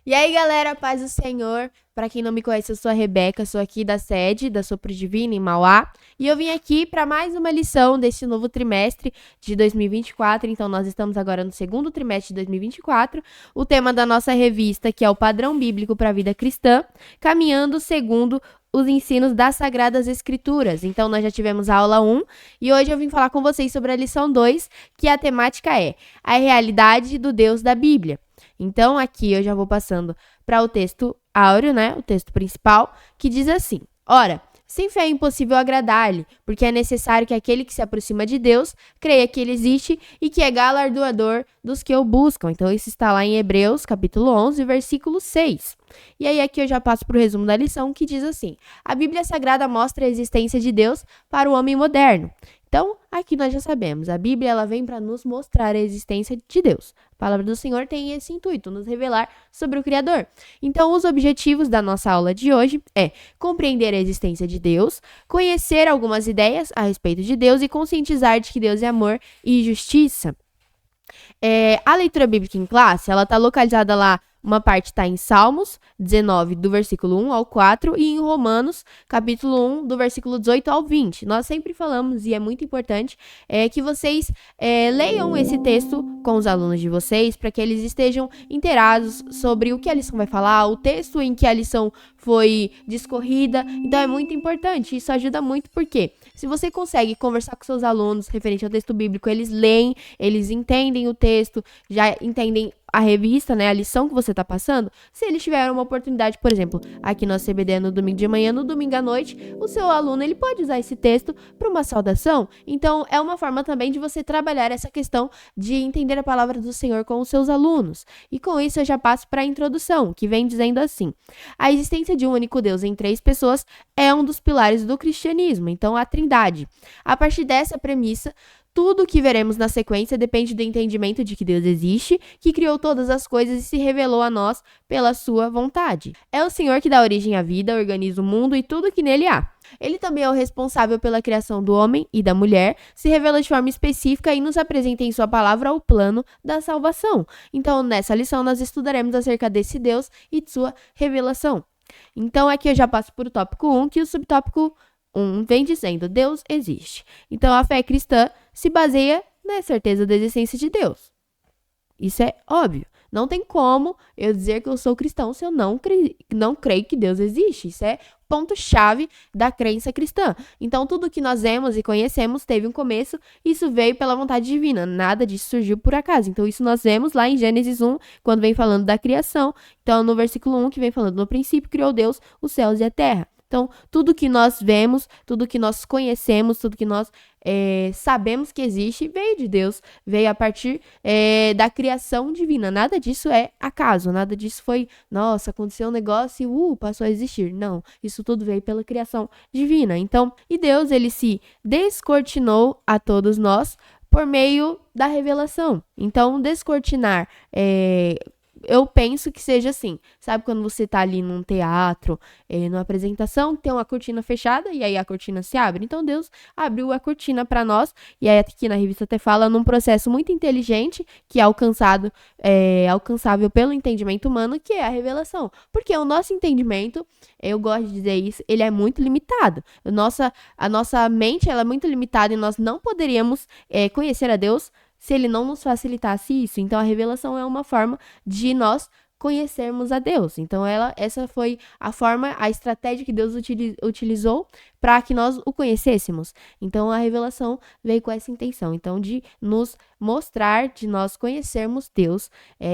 E aí, galera, paz do Senhor. Pra quem não me conhece, eu sou a Rebeca, sou aqui da sede da Sopro Divina em Mauá. E eu vim aqui para mais uma lição desse novo trimestre de 2024. Então, nós estamos agora no segundo trimestre de 2024. O tema da nossa revista, que é o Padrão Bíblico para a Vida Cristã, caminhando segundo os ensinos das Sagradas Escrituras. Então, nós já tivemos a aula 1 e hoje eu vim falar com vocês sobre a lição 2, que a temática é a realidade do Deus da Bíblia. Então, aqui eu já vou passando para o texto áureo, né? O texto principal, que diz assim: Ora, sem fé é impossível agradar-lhe, porque é necessário que aquele que se aproxima de Deus creia que ele existe e que é galardoador dos que o buscam. Então, isso está lá em Hebreus, capítulo 11, versículo 6. E aí, aqui eu já passo para o resumo da lição, que diz assim: A Bíblia Sagrada mostra a existência de Deus para o homem moderno. Então, aqui nós já sabemos, a Bíblia ela vem para nos mostrar a existência de Deus. A palavra do Senhor tem esse intuito, nos revelar sobre o Criador. Então, os objetivos da nossa aula de hoje é compreender a existência de Deus, conhecer algumas ideias a respeito de Deus e conscientizar de que Deus é amor e justiça. A leitura bíblica em classe, ela está localizada lá. Uma parte está em Salmos 19, do versículo 1 ao 4, e em Romanos, capítulo 1, do versículo 18 ao 20. Nós sempre falamos, e é muito importante, que vocês leiam esse texto com os alunos de vocês, para que eles estejam inteirados sobre o que a lição vai falar, o texto em que a lição foi discorrida. Então, é muito importante, isso ajuda muito, porque se você consegue conversar com seus alunos referente ao texto bíblico, eles leem, eles entendem o texto, já entendem a revista, né, a lição que você está passando. Se eles tiverem uma oportunidade, por exemplo, aqui no CBD no domingo de manhã, no domingo à noite, o seu aluno ele pode usar esse texto para uma saudação. Então, é uma forma também de você trabalhar essa questão de entender a palavra do Senhor com os seus alunos. E com isso eu já passo para a introdução, que vem dizendo assim: a existência de um único Deus em 3 pessoas é um dos pilares do cristianismo, então a Trindade. A partir dessa premissa, tudo o que veremos na sequência depende do entendimento de que Deus existe, que criou todas as coisas e se revelou a nós pela sua vontade. É o Senhor que dá origem à vida, organiza o mundo e tudo que nele há. Ele também é o responsável pela criação do homem e da mulher, se revela de forma específica e nos apresenta em sua palavra o plano da salvação. Então, nessa lição, nós estudaremos acerca desse Deus e de sua revelação. Então, aqui eu já passo para o tópico 1, que o subtópico 1 vem dizendo: Deus existe. Então, a fé cristã se baseia na certeza da existência de Deus. Isso é óbvio. Não tem como eu dizer que eu sou cristão se eu não creio que Deus existe. Isso é ponto-chave da crença cristã. Então, tudo que nós vemos e conhecemos teve um começo, isso veio pela vontade divina. Nada disso surgiu por acaso. Então, isso nós vemos lá em Gênesis 1, quando vem falando da criação. Então, no versículo 1, que vem falando: no princípio criou Deus os céus e a terra. Então, tudo que nós vemos, tudo que nós conhecemos, tudo que nós sabemos que existe, veio de Deus, veio a partir da criação divina. Nada disso é acaso, nada disso foi, nossa, aconteceu um negócio e passou a existir. Não, isso tudo veio pela criação divina. Então, e Deus, ele se descortinou a todos nós por meio da revelação. Então, descortinar eu penso que seja assim, sabe quando você tá ali num teatro, numa apresentação, tem uma cortina fechada e aí a cortina se abre? Então Deus abriu a cortina para nós, e aí aqui na revista até fala num processo muito inteligente que é alcançável pelo entendimento humano, que é a revelação. Porque o nosso entendimento, eu gosto de dizer isso, ele é muito limitado. A nossa mente ela é muito limitada e nós não poderíamos conhecer a Deus se ele não nos facilitasse isso. Então, a revelação é uma forma de nós conhecermos a Deus. Então, essa foi a forma, a estratégia que Deus utilizou para que nós o conhecêssemos. Então, a revelação veio com essa intenção. Então, de nos mostrar, de nós conhecermos Deus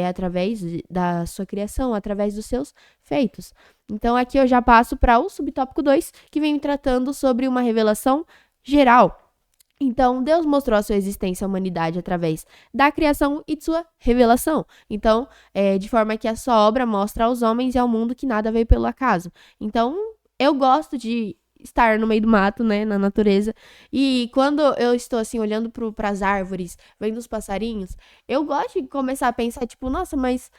através da sua criação, através dos seus feitos. Então, aqui eu já passo para o subtópico 2, que vem tratando sobre uma revelação geral. Então, Deus mostrou a sua existência à humanidade através da criação e de sua revelação. Então, de forma que a sua obra mostra aos homens e ao mundo que nada veio pelo acaso. Então, eu gosto de estar no meio do mato, né, na natureza. E quando eu estou, assim, olhando para as árvores, vendo os passarinhos, eu gosto de começar a pensar, tipo, nossa, mas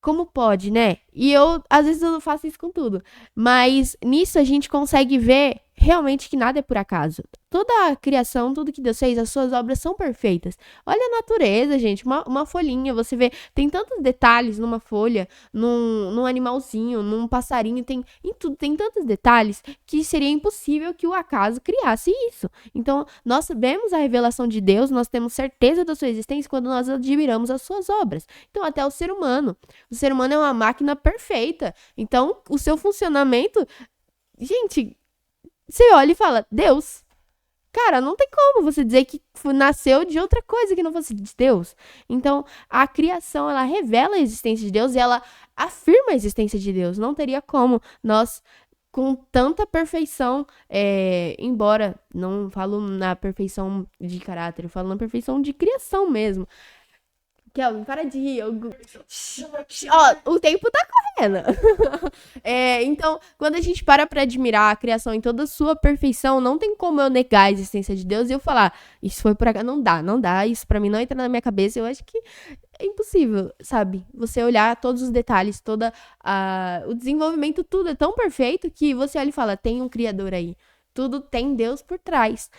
como pode, né? E às vezes eu não faço isso com tudo. Mas nisso a gente consegue ver realmente que nada é por acaso. Toda a criação, tudo que Deus fez, as suas obras são perfeitas. Olha a natureza, gente, uma folhinha, você vê, tem tantos detalhes numa folha, num animalzinho, num passarinho, em tudo, tem tantos detalhes que seria impossível que o acaso criasse isso. Então, nós vemos a revelação de Deus, nós temos certeza da sua existência quando nós admiramos as suas obras. Então, até o ser humano é uma máquina perfeita. Então, o seu funcionamento, gente, você olha e fala, Deus. Cara, não tem como você dizer que nasceu de outra coisa que não fosse de Deus. Então, a criação, ela revela a existência de Deus e ela afirma a existência de Deus. Não teria como nós, com tanta perfeição, embora não falo na perfeição de caráter, eu falo na perfeição de criação mesmo. Kelvin, para de rir. Ó, o tempo tá correndo. Então, quando a gente para pra admirar a criação em toda a sua perfeição, não tem como eu negar a existência de Deus e eu falar, isso foi por acaso. Não dá. Isso pra mim não entra na minha cabeça. Eu acho que é impossível, sabe? Você olhar todos os detalhes, o desenvolvimento, tudo é tão perfeito que você olha e fala, tem um Criador aí. Tudo tem Deus por trás.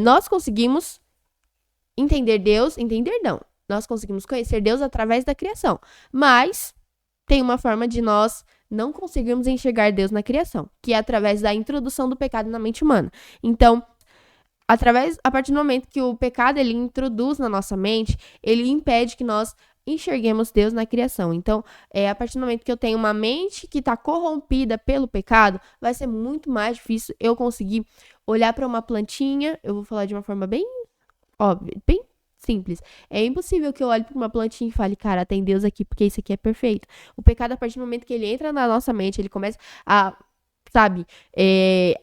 Nós conseguimos entender não. Nós conseguimos conhecer Deus através da criação. Mas tem uma forma de nós não conseguirmos enxergar Deus na criação, que é através da introdução do pecado na mente humana. Então, a partir do momento que o pecado ele introduz na nossa mente, ele impede que nós enxerguemos Deus na criação. Então, a partir do momento que eu tenho uma mente que está corrompida pelo pecado, vai ser muito mais difícil eu conseguir olhar para uma plantinha. Eu vou falar de uma forma bem óbvia, bem simples. É impossível que eu olhe para uma plantinha e fale, cara, tem Deus aqui, porque isso aqui é perfeito. O pecado, a partir do momento que ele entra na nossa mente, ele começa a, sabe,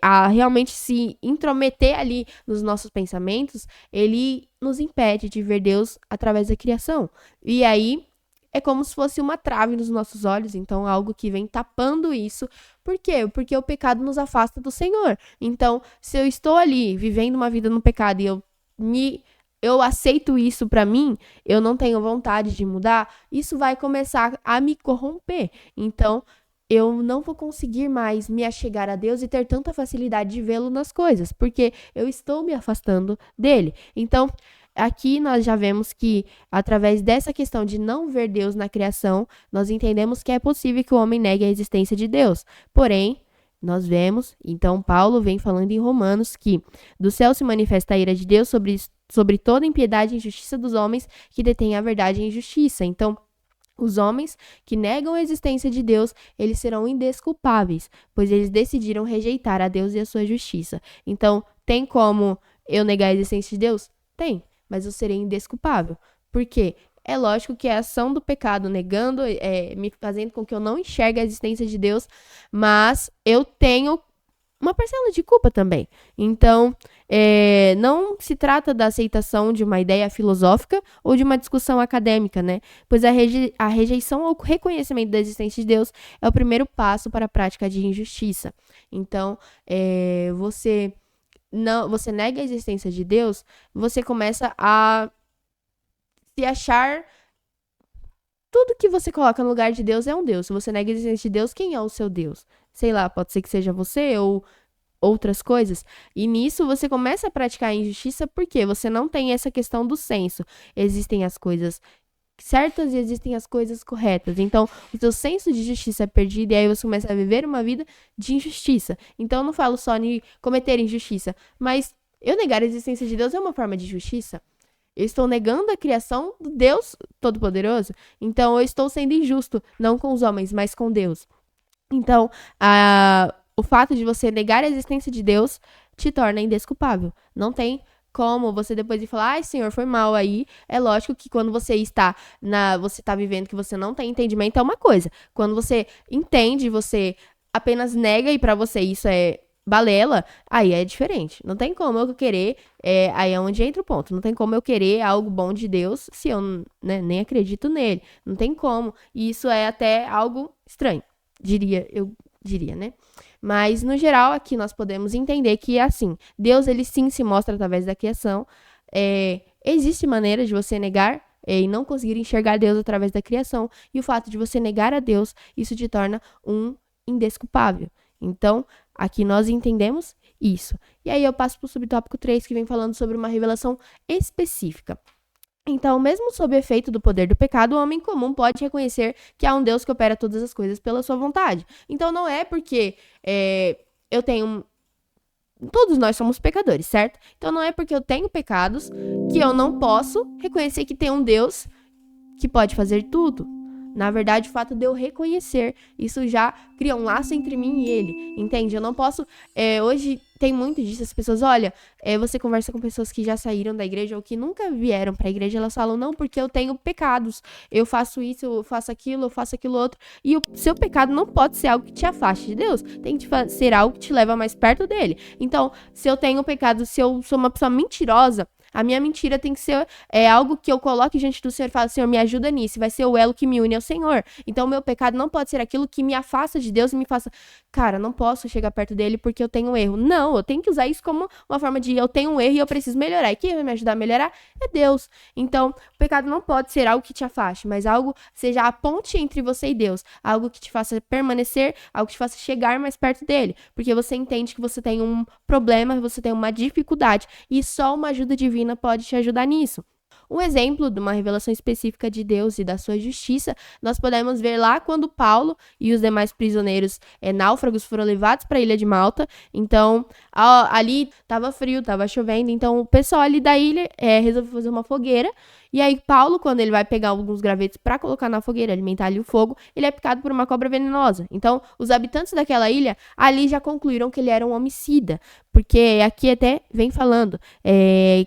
a realmente se intrometer ali nos nossos pensamentos, ele nos impede de ver Deus através da criação. E aí, é como se fosse uma trave nos nossos olhos, então algo que vem tapando isso. Por quê? Porque o pecado nos afasta do Senhor. Então, se eu estou ali vivendo uma vida no pecado e eu aceito isso pra mim, eu não tenho vontade de mudar, isso vai começar a me corromper. Então, eu não vou conseguir mais me achegar a Deus e ter tanta facilidade de vê-lo nas coisas, porque eu estou me afastando dele. Então, aqui nós já vemos que, através dessa questão de não ver Deus na criação, nós entendemos que é possível que o homem negue a existência de Deus. Porém, nós vemos, então Paulo vem falando em Romanos que do céu se manifesta a ira de Deus sobre toda impiedade e injustiça dos homens que detêm a verdade e a injustiça. Então, os homens que negam a existência de Deus, eles serão indesculpáveis, pois eles decidiram rejeitar a Deus e a sua justiça. Então, tem como eu negar a existência de Deus? Tem, mas eu serei indesculpável. Por quê? É lógico que é a ação do pecado, negando, me fazendo com que eu não enxergue a existência de Deus, mas eu tenho uma parcela de culpa também. Então, não se trata da aceitação de uma ideia filosófica ou de uma discussão acadêmica, né? Pois a rejeição ou reconhecimento da existência de Deus é o primeiro passo para a prática de injustiça. Então, você nega a existência de Deus, você começa a se achar. Tudo que você coloca no lugar de Deus é um Deus. Se você nega a existência de Deus, quem é o seu Deus? Sei lá, pode ser que seja você ou outras coisas. E nisso você começa a praticar a injustiça porque você não tem essa questão do senso. Existem as coisas certas e existem as coisas corretas. Então, o seu senso de justiça é perdido e aí você começa a viver uma vida de injustiça. Então, eu não falo só de cometer injustiça, mas eu negar a existência de Deus é uma forma de justiça. Eu estou negando a criação do Deus Todo-Poderoso. Então, eu estou sendo injusto, não com os homens, mas com Deus. Então, o fato de você negar a existência de Deus te torna indesculpável. Não tem como você depois de falar, ai, Senhor, foi mal aí. É lógico que quando você está vivendo que você não tem entendimento, é uma coisa. Quando você entende, você apenas nega e pra você isso é balela, aí é diferente. Não tem como eu querer, aí é onde entra o ponto. Não tem como eu querer algo bom de Deus se eu nem acredito nele. Não tem como. E isso é até algo estranho, eu diria, né? Mas, no geral, aqui nós podemos entender que é assim. Deus, ele sim se mostra através da criação. Existe maneira de você negar e não conseguir enxergar Deus através da criação. E o fato de você negar a Deus, isso te torna um indesculpável. Então, aqui nós entendemos Isso. E aí eu passo pro subtópico 3, que vem falando sobre uma revelação específica. Então, mesmo sob o efeito do poder do pecado, o homem comum pode reconhecer que há um Deus que opera todas as coisas pela sua vontade. Então, não é porque eu tenho... Todos nós somos pecadores, certo? Então, não é porque eu tenho pecados que eu não posso reconhecer que tem um Deus que pode fazer tudo. Na verdade, o fato de eu reconhecer, isso já cria um laço entre mim e ele, entende? Eu não posso... hoje tem muito disso, as pessoas, olha, você conversa com pessoas que já saíram da igreja ou que nunca vieram pra igreja, elas falam, não, porque eu tenho pecados, eu faço isso, eu faço aquilo outro, e o seu pecado não pode ser algo que te afaste de Deus, tem que ser algo que te leva mais perto dele. Então, se eu tenho pecado, se eu sou uma pessoa mentirosa, a minha mentira tem que ser algo que eu coloque diante do Senhor e falo, Senhor, me ajuda nisso. Vai ser o elo que me une ao Senhor. Então, o meu pecado não pode ser aquilo que me afasta de Deus e me faça, cara, não posso chegar perto dele porque eu tenho um erro. Não, eu tenho que usar isso como uma forma de eu tenho um erro e eu preciso melhorar. E quem vai me ajudar a melhorar é Deus. Então, o pecado não pode ser algo que te afaste, mas algo seja a ponte entre você e Deus. Algo que te faça permanecer, algo que te faça chegar mais perto dele. Porque você entende que você tem um problema, você tem uma dificuldade e só uma ajuda divina pode te ajudar nisso. Um exemplo de uma revelação específica de Deus e da sua justiça, nós podemos ver lá quando Paulo e os demais prisioneiros náufragos foram levados para a ilha de Malta. Então, ali estava frio, estava chovendo, então o pessoal ali da ilha resolveu fazer uma fogueira. E aí Paulo, quando ele vai pegar alguns gravetos para colocar na fogueira, alimentar ali o fogo, ele é picado por uma cobra venenosa. Então, os habitantes daquela ilha ali já concluíram que ele era um homicida, porque aqui até vem falando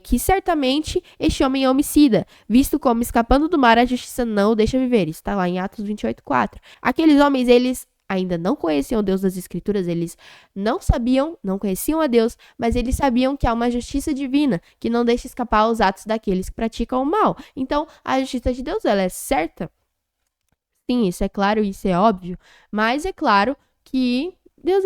que certamente este homem é homicida, visto como escapando do mar a justiça não o deixa viver. Isso está lá em Atos 28:4. Aqueles homens, eles ainda não conheciam o Deus das Escrituras, eles não conheciam a Deus, mas eles sabiam que há uma justiça divina que não deixa escapar os atos daqueles que praticam o mal. Então, a justiça de Deus, ela é certa? Sim, isso é claro, isso é óbvio, mas é claro que Deus,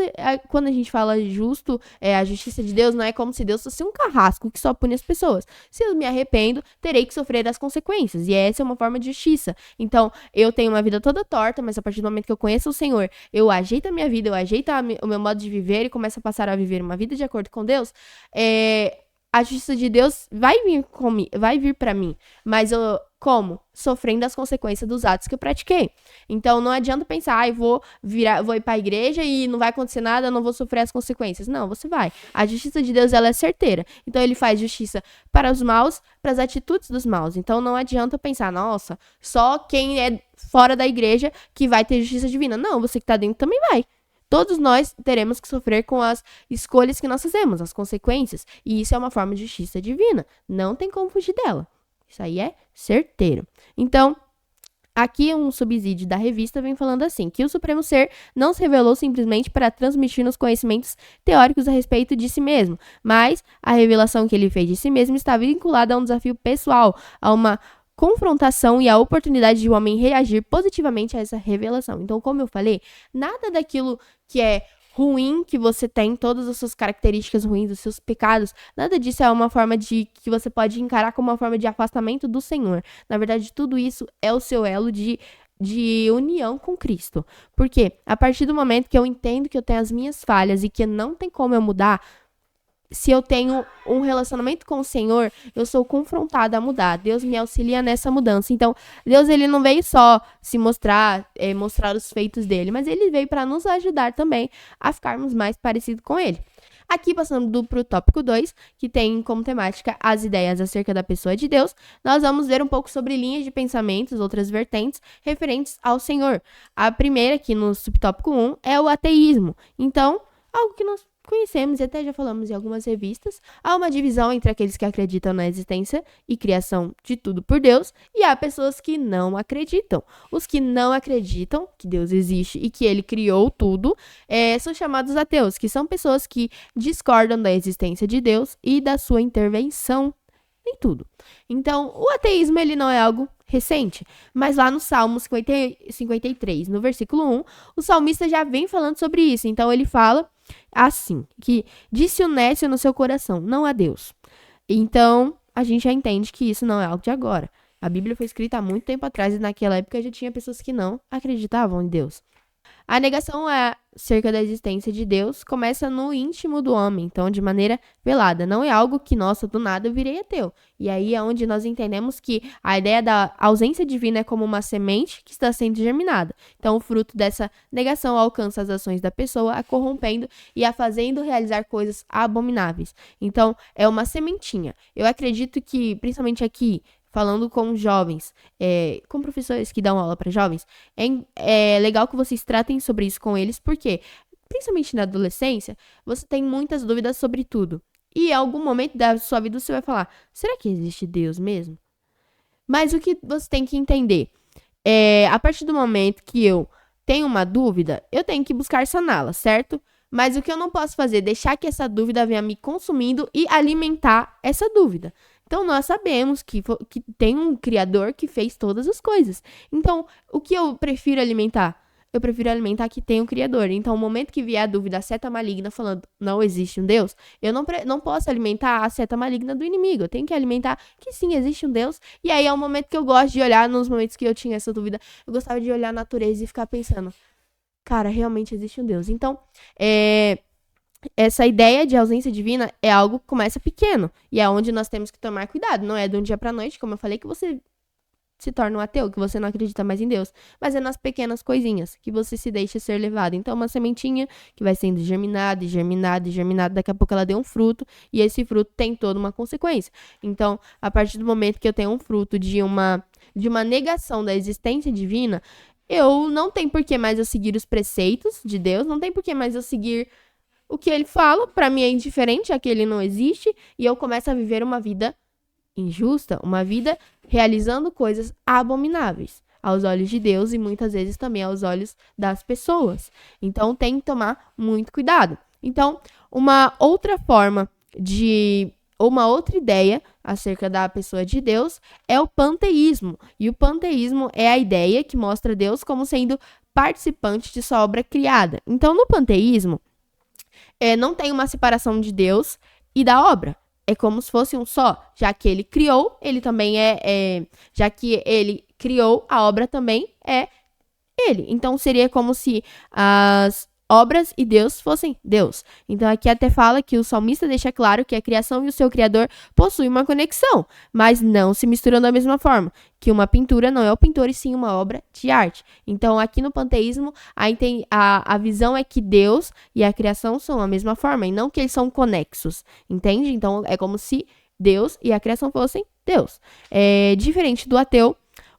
quando a gente fala justo, a justiça de Deus não é como se Deus fosse um carrasco que só pune as pessoas. Se eu me arrependo, terei que sofrer as consequências. E essa é uma forma de justiça. Então, eu tenho uma vida toda torta, mas a partir do momento que eu conheço o Senhor, eu ajeito a minha vida, eu ajeito o meu modo de viver e começo a passar a viver uma vida de acordo com Deus, a justiça de Deus vai vir para mim. Mas como? Sofrendo as consequências dos atos que eu pratiquei. Então, não adianta pensar, vou ir pra igreja e não vai acontecer nada, eu não vou sofrer as consequências. Não, você vai. A justiça de Deus, ela é certeira. Então, ele faz justiça para os maus, para as atitudes dos maus. Então, não adianta pensar, nossa, só quem é fora da igreja que vai ter justiça divina. Não, você que tá dentro também vai. Todos nós teremos que sofrer com as escolhas que nós fazemos, as consequências. E isso é uma forma de justiça divina. Não tem como fugir dela. Isso aí é certeiro. Então, aqui um subsídio da revista vem falando assim, que o Supremo Ser não se revelou simplesmente para transmitir-nos conhecimentos teóricos a respeito de si mesmo, mas a revelação que ele fez de si mesmo está vinculada a um desafio pessoal, a uma confrontação e a oportunidade de o homem reagir positivamente a essa revelação. Então, como eu falei, nada daquilo que é ruim que você tem, todas as suas características ruins, os seus pecados, nada disso é uma forma de que você pode encarar como uma forma de afastamento do Senhor. Na verdade, tudo isso é o seu elo de união com Cristo. Porque a partir do momento que eu entendo que eu tenho as minhas falhas e que não tem como eu mudar, se eu tenho um relacionamento com o Senhor, eu sou confrontada a mudar. Deus me auxilia nessa mudança. Então, Deus, ele não veio só se mostrar, mostrar os feitos dele, mas ele veio para nos ajudar também a ficarmos mais parecidos com ele. Aqui, passando pro tópico 2, que tem como temática as ideias acerca da pessoa de Deus, nós vamos ver um pouco sobre linhas de pensamentos, outras vertentes, referentes ao Senhor. A primeira, aqui no subtópico 1, é o ateísmo. Então, algo que nós conhecemos e até já falamos em algumas revistas, há uma divisão entre aqueles que acreditam na existência e criação de tudo por Deus e há pessoas que não acreditam. Os que não acreditam que Deus existe e que ele criou tudo são chamados ateus, que são pessoas que discordam da existência de Deus e da sua intervenção em tudo. Então, o ateísmo ele não é algo recente, mas lá no Salmo 53, no versículo 1, o salmista já vem falando sobre isso. Então, ele fala assim, que disse o nécio no seu coração, não há Deus. Então, a gente já entende que isso não é algo de agora. A Bíblia foi escrita há muito tempo atrás e naquela época já tinha pessoas que não acreditavam em Deus. A negação acerca da existência de Deus começa no íntimo do homem, então de maneira velada. Não é algo que, nossa, do nada eu virei ateu. E aí é onde nós entendemos que a ideia da ausência divina é como uma semente que está sendo germinada. Então o fruto dessa negação alcança as ações da pessoa, a corrompendo e a fazendo realizar coisas abomináveis. Então é uma sementinha. Eu acredito que, principalmente aqui, falando com jovens, com professores que dão aula para jovens, é legal que vocês tratem sobre isso com eles, porque, principalmente na adolescência, você tem muitas dúvidas sobre tudo. E em algum momento da sua vida você vai falar, será que existe Deus mesmo? Mas o que você tem que entender a partir do momento que eu tenho uma dúvida, eu tenho que buscar saná-la, certo? Mas o que eu não posso fazer é deixar que essa dúvida venha me consumindo e alimentar essa dúvida. Então, nós sabemos que tem um Criador que fez todas as coisas. Então, o que eu prefiro alimentar? Eu prefiro alimentar que tem um Criador. Então, no momento que vier a dúvida, a seta maligna falando não existe um Deus, eu não posso alimentar a seta maligna do inimigo. Eu tenho que alimentar que sim, existe um Deus. E aí é o momento que eu gosto de olhar, nos momentos que eu tinha essa dúvida, eu gostava de olhar a natureza e ficar pensando, cara, realmente existe um Deus. Então, essa ideia de ausência divina é algo que começa pequeno. E é onde nós temos que tomar cuidado. Não é de um dia pra noite, como eu falei, que você se torna um ateu, que você não acredita mais em Deus. Mas é nas pequenas coisinhas que você se deixa ser levado. Então, uma sementinha que vai sendo germinada e germinada e germinada. Daqui a pouco ela deu um fruto. E esse fruto tem toda uma consequência. Então, a partir do momento que eu tenho um fruto de uma negação da existência divina, eu não tenho por que mais eu seguir os preceitos de Deus. Não tem por que mais eu seguir o que ele fala, pra mim é indiferente, já que ele não existe, e eu começo a viver uma vida injusta, uma vida realizando coisas abomináveis aos olhos de Deus e muitas vezes também aos olhos das pessoas. Então tem que tomar muito cuidado. Então, uma outra ideia acerca da pessoa de Deus é o panteísmo. E o panteísmo é a ideia que mostra Deus como sendo participante de sua obra criada. Então, no panteísmo, não tem uma separação de Deus e da obra. É como se fosse um só. Já que ele criou, ele também já que ele criou, a obra também é ele. Então, seria como se as obras e Deus fossem Deus. Então, aqui até fala que o salmista deixa claro que a criação e o seu criador possuem uma conexão, mas não se misturam da mesma forma. Que uma pintura não é o pintor e sim uma obra de arte. Então, aqui no panteísmo, a visão é que Deus e a criação são a mesma forma, e não que eles são conexos, entende? Então, é como se Deus e a criação fossem Deus. Diferente do ateu,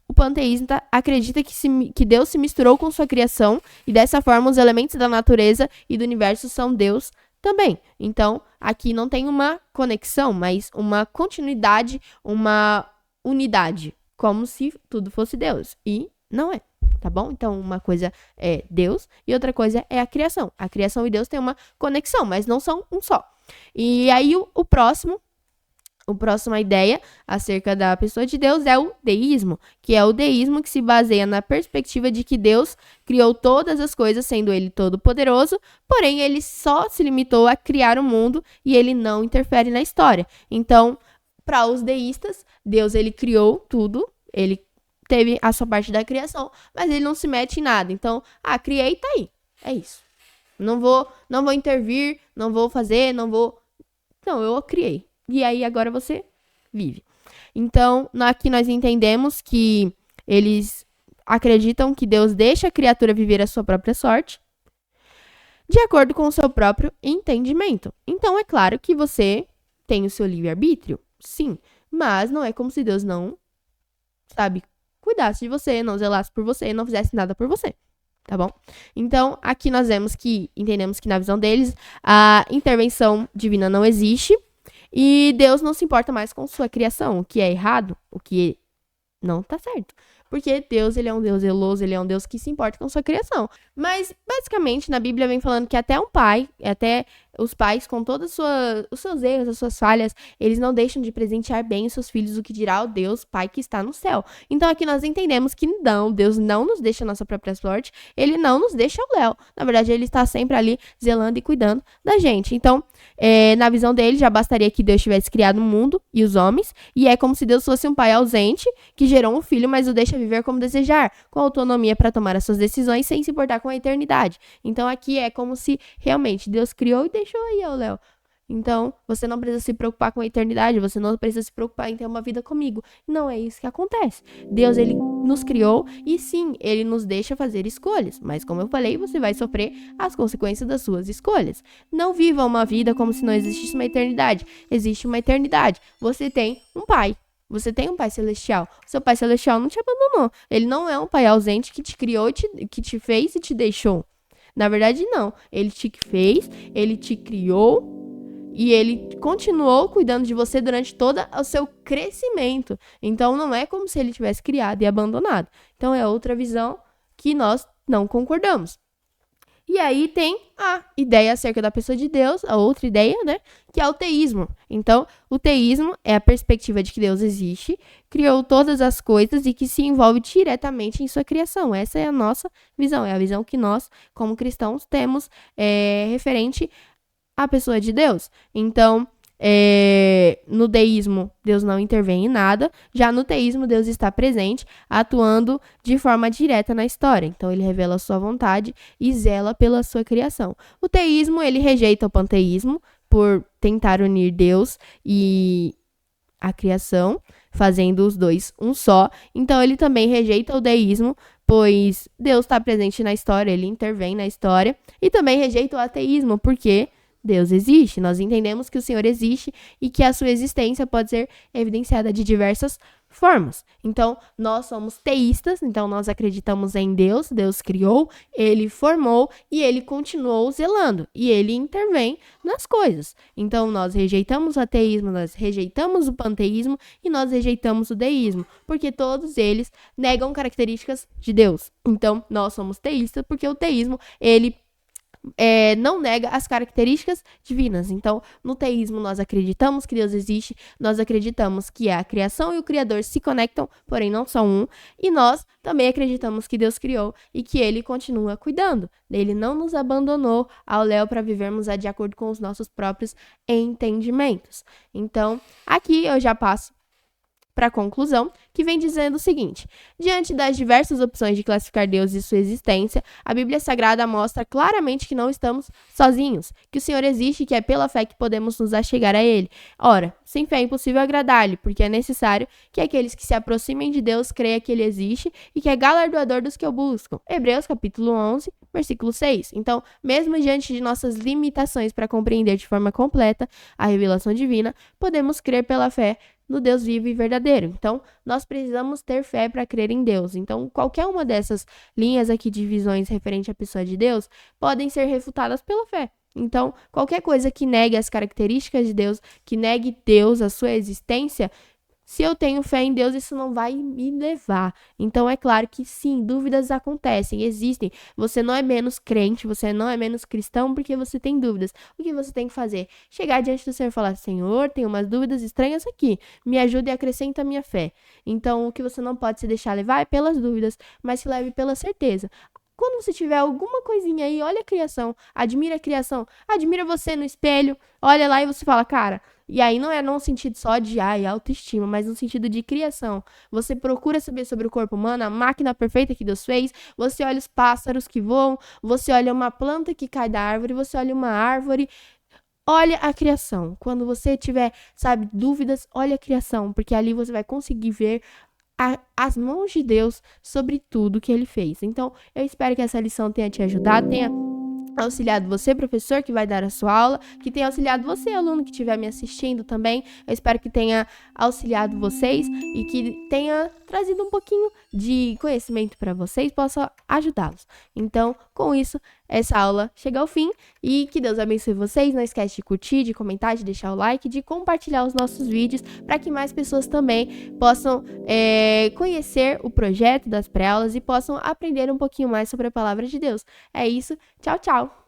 o panteísta acredita que Deus se misturou com sua criação e dessa forma os elementos da natureza e do universo são Deus também. Então, aqui não tem uma conexão, mas uma continuidade, uma unidade, como se tudo fosse Deus. E não é, tá bom? Então, uma coisa é Deus e outra coisa é a criação. A criação e Deus têm uma conexão, mas não são um só. E aí, a próxima ideia acerca da pessoa de Deus é o deísmo, que é o deísmo que se baseia na perspectiva de que Deus criou todas as coisas, sendo ele todo-poderoso, porém ele só se limitou a criar o mundo e ele não interfere na história. Então, para os deístas, Deus ele criou tudo, ele teve a sua parte da criação, mas ele não se mete em nada. Então, criei, tá aí. É isso. Não vou intervir, não vou fazer, não, eu criei. E aí agora você vive. Então, aqui nós entendemos que eles acreditam que Deus deixa a criatura viver a sua própria sorte de acordo com o seu próprio entendimento. Então, é claro que você tem o seu livre-arbítrio, sim, mas não é como se Deus não, cuidasse de você, não zelasse por você, não fizesse nada por você. Tá bom? Então, aqui nós entendemos que na visão deles, a intervenção divina não existe. E Deus não se importa mais com sua criação, o que é errado, o que não tá certo. Porque Deus, ele é um Deus zeloso, ele é um Deus que se importa com sua criação. Mas, basicamente, na Bíblia vem falando que até um pai, até os pais, com todos os seus erros, as suas falhas, eles não deixam de presentear bem os seus filhos, o que dirá o Deus Pai que está no céu. Então aqui nós entendemos que não, Deus não nos deixa a nossa própria sorte, ele não nos deixa o Léo. Na verdade, ele está sempre ali zelando e cuidando da gente. Então, na visão dele, já bastaria que Deus tivesse criado o mundo e os homens, e é como se Deus fosse um pai ausente que gerou um filho, mas o deixa viver como desejar, com autonomia para tomar as suas decisões sem se importar com a eternidade. Então aqui é como se realmente Deus criou e deixou aí, ó, Léo. Então, você não precisa se preocupar com a eternidade, você não precisa se preocupar em ter uma vida comigo. Não é isso que acontece. Deus, ele nos criou e sim, ele nos deixa fazer escolhas. Mas como eu falei, você vai sofrer as consequências das suas escolhas. Não viva uma vida como se não existisse uma eternidade. Existe uma eternidade. Você tem um pai. Você tem um pai celestial. O seu pai celestial não te abandonou. Ele não é um pai ausente que te criou, que te fez e te deixou. Na verdade, não. Ele te fez, ele te criou e ele continuou cuidando de você durante todo o seu crescimento. Então, não é como se ele tivesse criado e abandonado. Então, é outra visão que nós não concordamos. E aí tem a ideia acerca da pessoa de Deus, a outra ideia, né, que é o teísmo. Então, o teísmo é a perspectiva de que Deus existe, criou todas as coisas e que se envolve diretamente em sua criação. Essa é a nossa visão, é a visão que nós, como cristãos, temos referente à pessoa de Deus. Então, no deísmo, Deus não intervém em nada. Já no teísmo, Deus está presente, atuando de forma direta na história. Então, ele revela a sua vontade e zela pela sua criação. O teísmo, ele rejeita o panteísmo por tentar unir Deus e a criação, fazendo os dois um só. Então, ele também rejeita o deísmo, pois Deus está presente na história, ele intervém na história. E também rejeita o ateísmo, porque Deus existe. Nós entendemos que o Senhor existe e que a sua existência pode ser evidenciada de diversas formas. Então, nós somos teístas, então nós acreditamos em Deus, Deus criou, ele formou e ele continuou zelando e ele intervém nas coisas. Então, nós rejeitamos o ateísmo, nós rejeitamos o panteísmo e nós rejeitamos o deísmo, porque todos eles negam características de Deus. Então, nós somos teístas porque o teísmo, ele não nega as características divinas. Então, no teísmo, nós acreditamos que Deus existe, nós acreditamos que a criação e o Criador se conectam, porém não são um, e nós também acreditamos que Deus criou e que Ele continua cuidando. Ele não nos abandonou ao Léo para vivermos de acordo com os nossos próprios entendimentos. Então, aqui eu já passo para a conclusão, que vem dizendo o seguinte: diante das diversas opções de classificar Deus e sua existência, a Bíblia Sagrada mostra claramente que não estamos sozinhos, que o Senhor existe e que é pela fé que podemos nos achegar a Ele. Ora, sem fé é impossível agradar-lhe, porque é necessário que aqueles que se aproximem de Deus creiam que Ele existe e que é galardoador dos que o buscam. Hebreus capítulo 11, versículo 6. Então, mesmo diante de nossas limitações para compreender de forma completa a revelação divina, podemos crer pela fé no Deus vivo e verdadeiro. Então, nós precisamos ter fé para crer em Deus. Então, qualquer uma dessas linhas aqui de visões referente à pessoa de Deus podem ser refutadas pela fé. Então, qualquer coisa que negue as características de Deus, que negue Deus, a sua existência, se eu tenho fé em Deus, isso não vai me levar. Então, é claro que sim, dúvidas acontecem, existem. Você não é menos crente, você não é menos cristão porque você tem dúvidas. O que você tem que fazer? Chegar diante do Senhor e falar: Senhor, tenho umas dúvidas estranhas aqui. Me ajude e acrescenta a minha fé. Então, o que você não pode se deixar levar é pelas dúvidas, mas se leve pela certeza. Quando você tiver alguma coisinha aí, olha a criação, admira você no espelho, olha lá e você fala: cara. E aí não é num sentido só de autoestima, mas no sentido de criação. Você procura saber sobre o corpo humano, a máquina perfeita que Deus fez, você olha os pássaros que voam, você olha uma planta que cai da árvore, você olha uma árvore. Olha a criação. Quando você tiver, dúvidas, olha a criação, porque ali você vai conseguir ver as mãos de Deus sobre tudo que Ele fez. Então, eu espero que essa lição tenha te ajudado, tenha auxiliado você, professor, que vai dar a sua aula, que tenha auxiliado você, aluno, que estiver me assistindo também. Eu espero que tenha auxiliado vocês e que tenha trazido um pouquinho de conhecimento para vocês, possa ajudá-los. Então, com isso, essa aula chega ao fim e que Deus abençoe vocês. Não esquece de curtir, de comentar, de deixar o like, de compartilhar os nossos vídeos para que mais pessoas também possam conhecer o projeto das pré-aulas e possam aprender um pouquinho mais sobre a palavra de Deus. É isso. Tchau, tchau!